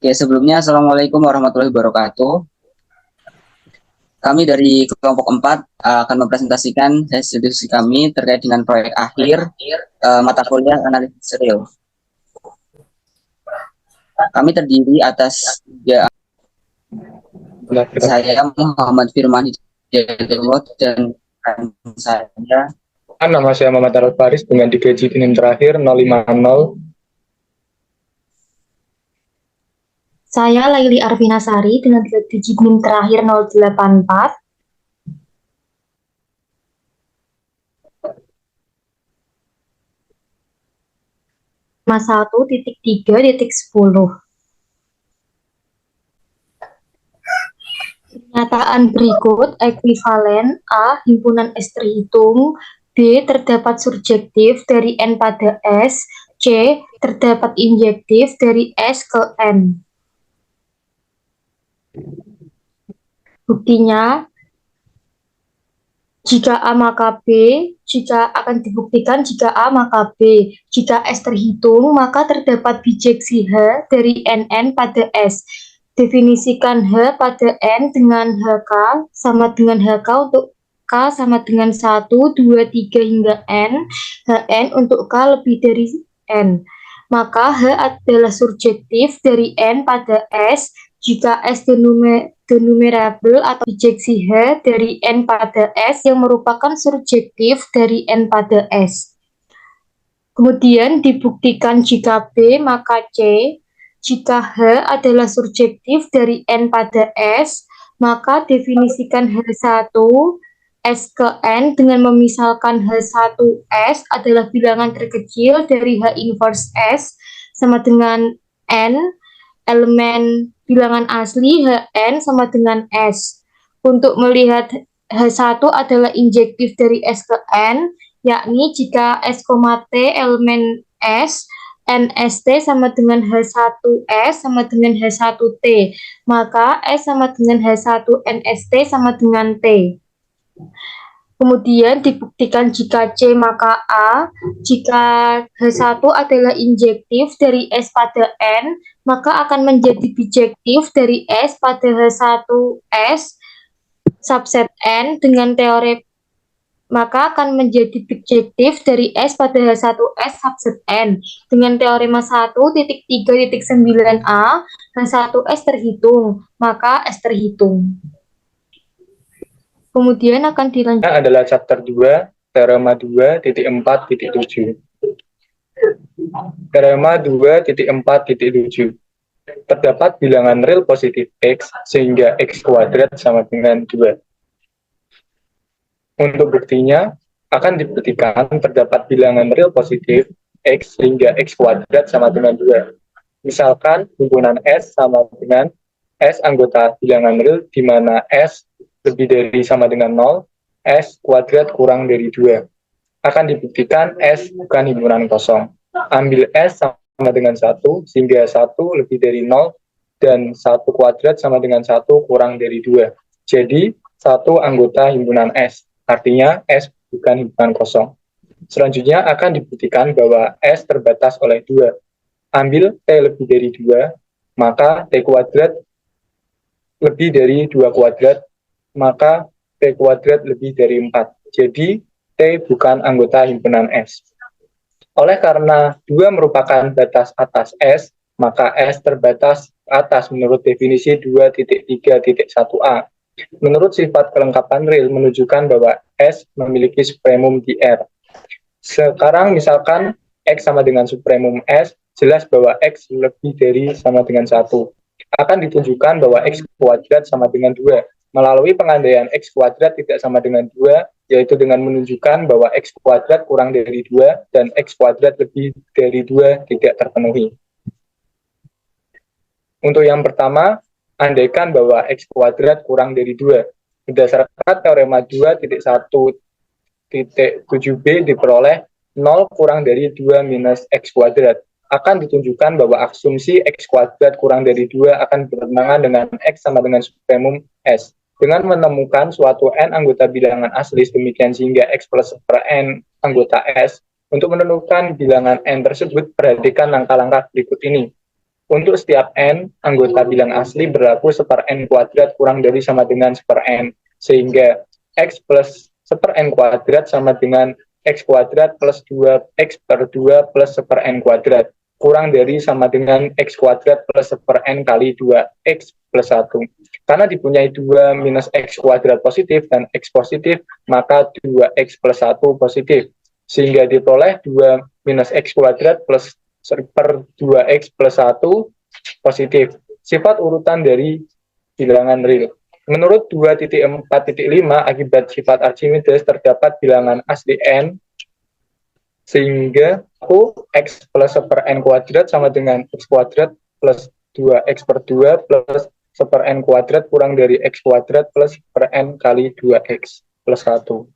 Oke, sebelumnya Assalamualaikum warahmatullahi wabarakatuh. Kami dari kelompok 4 akan mempresentasikan sesi diskusi kami terkait dengan proyek akhir mata kuliah analisis real. Kami terdiri atas saya Muhammad Firman Hidayatullah dan saya nama saya Muhammad Arif Faris dengan digaji NIM terakhir 050. Saya Laili Arvinasari dengan digaji NIM terakhir 084. Mas 1.3.10. Pernyataan berikut ekuivalen A himpunan S terhitung, B terdapat surjektif dari N pada S, C terdapat injektif dari S ke N. Buktinya, jika A maka B, jika akan dibuktikan jika A maka B. Jika S terhitung, maka terdapat bijeksi H dari NN pada S. Definisikan H pada N dengan HK sama dengan HK untuk K sama dengan 1, 2, 3 hingga N. HN untuk K lebih dari N. Maka H adalah surjektif dari N pada S jika S denumerable atau bijeksi H dari N pada S yang merupakan surjektif dari N pada S. Kemudian dibuktikan jika B maka C. Jika H adalah surjektif dari N pada S, maka definisikan H1 S ke N dengan memisalkan H1S adalah bilangan terkecil dari H inverse S sama dengan N, elemen bilangan asli Hn sama dengan S. Untuk melihat H1 adalah injektif dari S ke N, yakni jika S, T elemen S, NST sama dengan H1S sama dengan H1T, maka S sama dengan H1NST sama dengan T. Kemudian dibuktikan jika C maka A, jika H1 adalah injektif dari S pada N, maka akan menjadi bijektif dari S pada H1S subset N dengan teori, maka akan menjadi bijektif dari S pada H1S subset N dengan teorema 1.3.9a. H1S terhitung, maka S terhitung. Kemudian akan dilanjutkan Adalah chapter 2, teorema 2.4.7. Teorema 2.4.7. Terdapat bilangan real positif X sehingga X kuadrat sama dengan 2. Untuk buktinya, akan dibuktikan terdapat bilangan real positif X hingga X kuadrat sama dengan 2. Misalkan himpunan S sama dengan S anggota bilangan real di mana S lebih dari sama dengan 0, S kuadrat kurang dari 2. Akan dibuktikan S bukan himpunan kosong. Ambil S sama dengan 1, sehingga 1 lebih dari 0, dan 1 kuadrat sama dengan 1 kurang dari 2. Jadi, 1 anggota himpunan S. Artinya, S bukan himpunan kosong. Selanjutnya akan dibuktikan bahwa S terbatas oleh 2. Ambil T lebih dari 2, maka T kuadrat lebih dari 2 kuadrat, maka T kuadrat lebih dari 4. Jadi, T bukan anggota himpunan S. Oleh karena 2 merupakan batas atas S, maka S terbatas atas menurut definisi 2.3.1a. Menurut sifat kelengkapan real menunjukkan bahwa S memiliki supremum di R. Sekarang misalkan X sama dengan supremum S, jelas bahwa X lebih dari sama dengan 1. Akan ditunjukkan bahwa X kuadrat sama dengan 2. Melalui pengandaian X kuadrat tidak sama dengan 2, yaitu dengan menunjukkan bahwa X kuadrat kurang dari 2 dan X kuadrat lebih dari 2 tidak terpenuhi. Untuk yang pertama, andaikan bahwa X kuadrat kurang dari 2. Berdasarkan teorema 2.1.7b diperoleh 0 kurang dari 2 minus X kuadrat. Akan ditunjukkan bahwa asumsi X kuadrat kurang dari 2 akan bertentangan dengan X sama dengan supremum S. Dengan menemukan suatu N anggota bilangan asli demikian sehingga X plus per N anggota S, untuk menentukan bilangan N tersebut, perhatikan langkah-langkah berikut ini. Untuk setiap n anggota bilang asli berlaku 1/n kuadrat kurang dari sama dengan 1/n, sehingga x plus 1/n kuadrat sama dengan x kuadrat plus 2x per 2 plus 1/n kuadrat kurang dari sama dengan x kuadrat plus 1/n kali 2x plus 1. Karena dipunyai 2 minus x kuadrat positif dan x positif, maka 2x plus 1 positif, sehingga diperoleh 2 minus x kuadrat plus per 2x plus 1 positif. Sifat urutan dari bilangan real. Menurut 2.4.5, akibat sifat Archimedes terdapat bilangan asli n, sehingga x plus 1/n kuadrat sama dengan x kuadrat plus 2x per 2 plus 1/n kuadrat kurang dari x kuadrat plus per n kali 2x plus 1.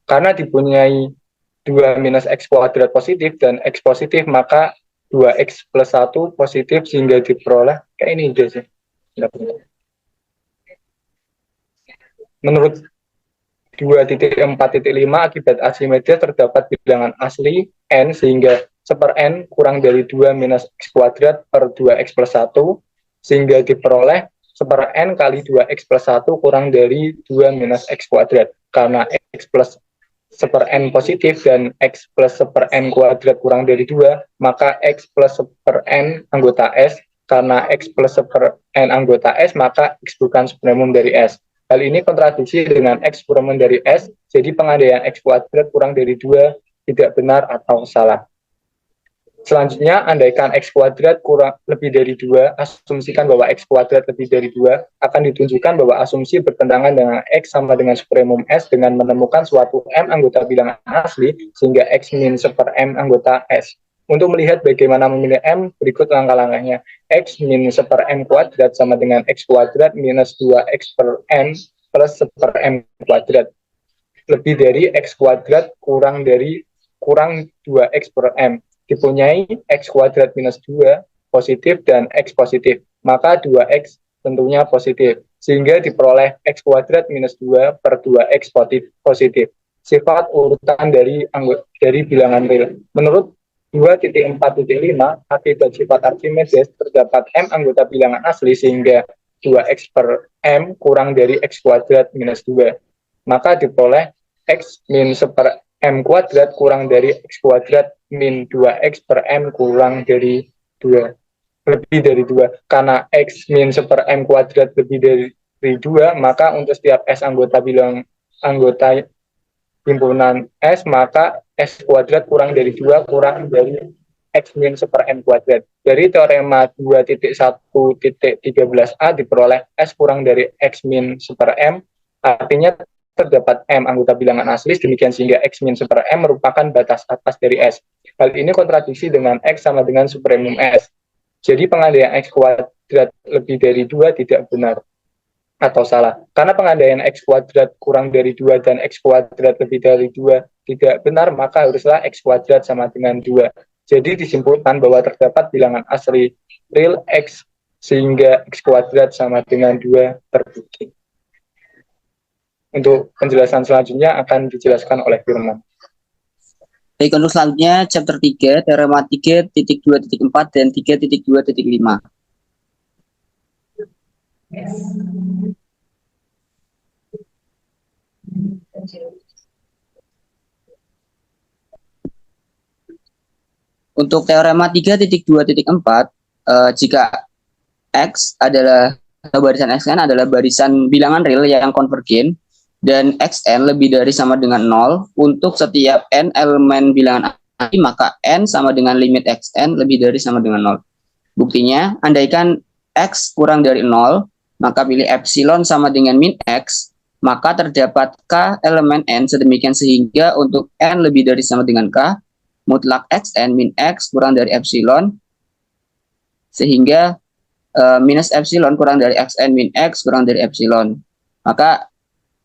Karena dipunyai 2 minus x kuadrat positif dan x positif, maka 2x plus 1 positif, sehingga diperoleh kayak ini aja sih. Menurut 2.4.5, akibat Archimedes terdapat bilangan asli n, sehingga 1/n kurang dari 2 minus x kuadrat per 2x plus 1, sehingga diperoleh 1/n kali 2x plus 1 kurang dari 2 minus x kuadrat. Karena x plus 1/n positif dan x plus 1/n kuadrat kurang dari 2, maka x plus 1/n anggota S. Karena x plus 1/n anggota S, maka x bukan supremum dari S. Hal ini kontradiksi dengan x supremum dari S, jadi pengandaian x kuadrat kurang dari 2 tidak benar atau salah. Selanjutnya, andaikan x kuadrat kurang lebih dari 2, asumsikan bahwa x kuadrat lebih dari 2, akan ditunjukkan bahwa asumsi bertentangan dengan x sama dengan supremum S dengan menemukan suatu m anggota bilangan asli, sehingga x min 1/m anggota S. Untuk melihat bagaimana memilih m, berikut langkah-langkahnya. X min 1/m kuadrat sama dengan x kuadrat minus 2x per m plus 1/m kuadrat. Lebih dari x kuadrat kurang 2x per m. Dipunyai x kuadrat minus 2 positif dan x positif, maka 2x tentunya positif, sehingga diperoleh x kuadrat minus 2 per 2x positif. Sifat urutan dari bilangan real. Menurut 2.4.5, akibat sifat Archimedes terdapat m anggota bilangan asli, sehingga 2x per m kurang dari x kuadrat minus 2, maka diperoleh x min 1/m kuadrat kurang dari x kuadrat min 2x per m kurang dari 2, lebih dari 2. Karena x min 1/m kuadrat lebih dari 2, maka untuk setiap s anggota himpunan S, maka S kuadrat kurang dari 2 kurang dari X min 1/M kuadrat. Dari teorema 2.1.13a diperoleh S kurang dari X min 1/M, artinya terdapat M anggota bilangan asli, demikian sehingga X min 1/M merupakan batas atas dari S. Hal ini kontradiksi dengan X sama dengan supremum S. Jadi pengandaian X kuadrat lebih dari 2 tidak benar atau salah. Karena pengandaian X kuadrat kurang dari 2 dan X kuadrat lebih dari 2 tidak benar, maka haruslah X kuadrat sama dengan 2. Jadi disimpulkan bahwa terdapat bilangan asli real X, sehingga X kuadrat sama dengan 2 terbukti. Untuk penjelasan selanjutnya akan dijelaskan oleh Firman. Baik, untuk selanjutnya chapter 3, teorema 3.2.4 dan 3.2.5. Untuk teorema 3.2.4, jika X adalah barisan Xn adalah barisan bilangan real yang konvergen dan Xn lebih dari sama dengan 0 untuk setiap n elemen bilangan asli, maka n sama dengan limit Xn lebih dari sama dengan 0. Buktinya, andaikan X kurang dari 0, maka pilih epsilon sama dengan min X, maka terdapat K elemen n sedemikian sehingga untuk n lebih dari sama dengan K, mutlak Xn min X kurang dari epsilon, sehingga minus epsilon kurang dari Xn min X kurang dari epsilon. Maka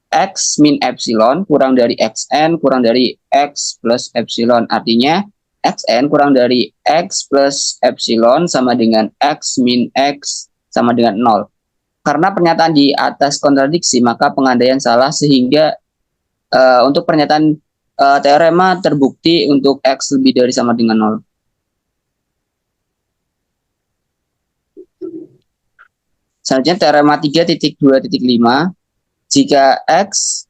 X min epsilon kurang dari Xn kurang dari X plus epsilon. Artinya Xn kurang dari X plus epsilon sama dengan X min X sama dengan 0. Karena pernyataan di atas kontradiksi, maka pengandaian salah, sehingga untuk pernyataan teorema terbukti untuk X lebih dari sama dengan 0. Selanjutnya teorema 3.2.5, jika X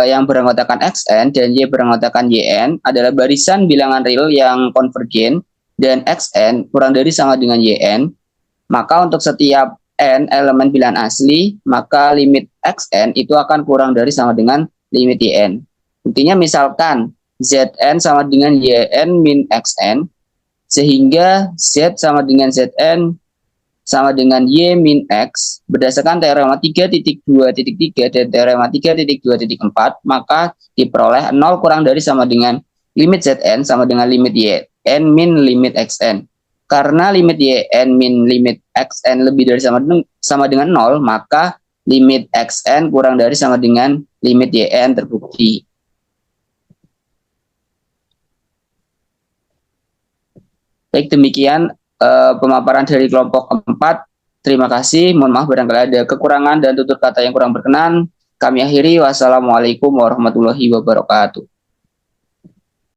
yang beranggotakan Xn dan Y beranggotakan Yn adalah barisan bilangan real yang konvergen dan Xn kurang dari sama dengan Yn, maka untuk setiap n elemen bilangan asli, maka limit Xn itu akan kurang dari sama dengan limit Yn. Buktinya misalkan Zn sama dengan Yn min Xn, sehingga Z sama dengan Zn sama dengan Y min X berdasarkan teorema 3.2.3 dan teorema 3.2.4, maka diperoleh 0 kurang dari sama dengan limit Zn sama dengan limit Yn min limit Xn. Karena limit Yn min limit Xn lebih dari sama dengan 0, maka limit Xn kurang dari sama dengan limit Yn terbukti. Baik, demikian pemaparan dari kelompok 4. Terima kasih. Mohon maaf barangkali ada kekurangan dan tutur kata yang kurang berkenan. Kami akhiri. Wassalamualaikum warahmatullahi wabarakatuh.